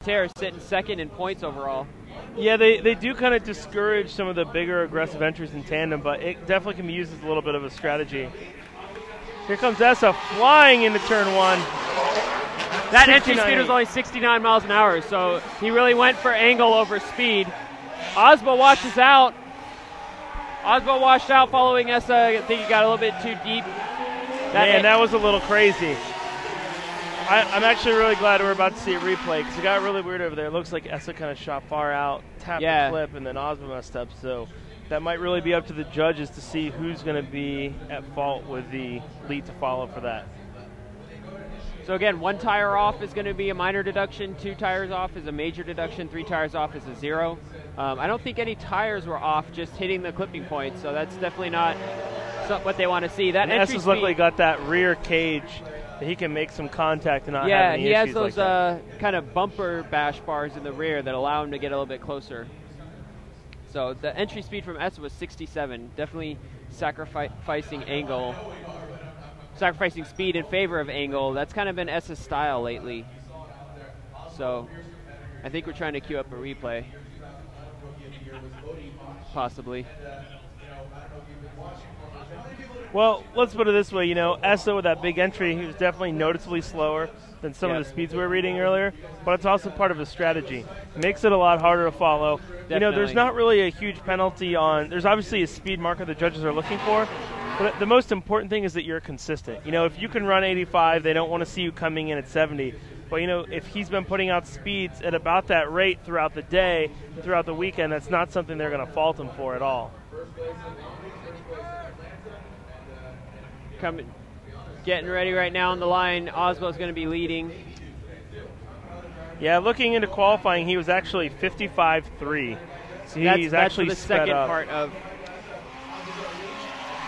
tear, sitting second in points overall. Yeah, they do kind of discourage some of the bigger aggressive entries in tandem, but it definitely can be used as a little bit of a strategy. Here comes ESSA flying into turn one. That entry speed was only 69 miles an hour, so he really went for angle over speed. AASBO washes out. AASBO washed out following ESSA. I think he got a little bit too deep. That was a little crazy. I'm actually really glad we're about to see a replay because it got really weird over there. It looks like ESSA kind of shot far out, tapped the clip, and then AASBO messed up. So that might really be up to the judges to see who's going to be at fault with the lead to follow for that. So again, 1 tire off is going to be a minor deduction, 2 tires off is a major deduction, 3 tires off is a 0. I don't think any tires were off, just hitting the clipping point, so that's definitely not what they want to see. That entry ESSA's luckily got that rear cage that he can make some contact and not have any issues. Yeah, he has those kind of bumper bash bars in the rear that allow him to get a little bit closer. So the entry speed from ESSA was 67, definitely sacrificing speed in favor of angle. That's kind of been ESSA's style lately. So I think we're trying to queue up a replay. Possibly. Well, let's put it this way, ESSA with that big entry, he was definitely noticeably slower than some of the speeds we were reading earlier, but it's also part of his strategy. Makes it a lot harder to follow. Definitely. There's not really a huge penalty there's obviously a speed marker the judges are looking for, but the most important thing is that you're consistent. If you can run 85, they don't want to see you coming in at 70. But, if he's been putting out speeds at about that rate throughout the day, throughout the weekend, that's not something they're going to fault him for at all. Getting ready right now on the line. AASBO's going to be leading. Yeah, looking into qualifying, he was actually 55.3. So he's actually the sped second up. part of.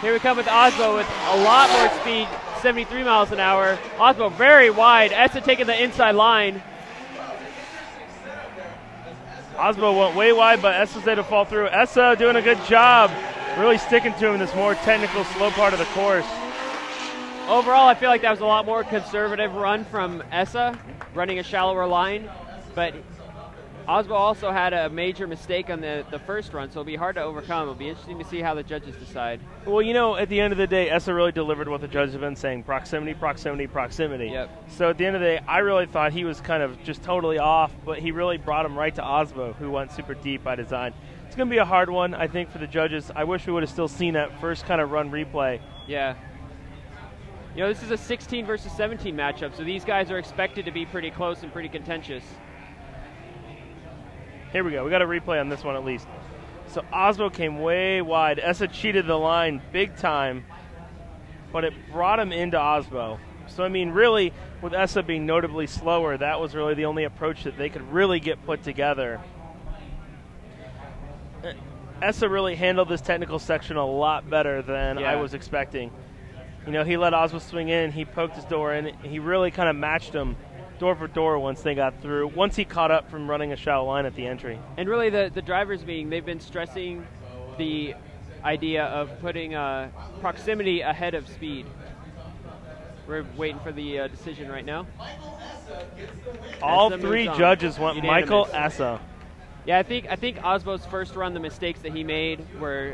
Here we come with AASBO with a lot more speed, 73 miles an hour. AASBO very wide. ESSA taking the inside line. AASBO went way wide, but ESSA's there to fall through. ESSA doing a good job, really sticking to him in this more technical, slow part of the course. Overall, I feel like that was a lot more conservative run from ESSA, running a shallower line. But AASBO also had a major mistake on the first run, so it'll be hard to overcome. It'll be interesting to see how the judges decide. Well, at the end of the day, ESSA really delivered what the judges have been saying, proximity, proximity, proximity. Yep. So at the end of the day, I really thought he was kind of just totally off, but he really brought him right to AASBO, who went super deep by design. It's going to be a hard one, I think, for the judges. I wish we would have still seen that first kind of run replay. Yeah. This is a 16 versus 17 matchup, so these guys are expected to be pretty close and pretty contentious. Here we go. We got a replay on this one at least. So AASBO came way wide. ESSA cheated the line big time, but it brought him into AASBO. So, really, with ESSA being notably slower, that was really the only approach that they could really get put together. ESSA really handled this technical section a lot better than I was expecting. He let AASBO swing in, he poked his door in, he really kind of matched him door for door once they got through, once he caught up from running a shallow line at the entry. And really the drivers they've been stressing the idea of putting proximity ahead of speed. We're waiting for the decision right now. All three judges want Michael ESSA. Yeah, I think AASBO's first run, the mistakes that he made were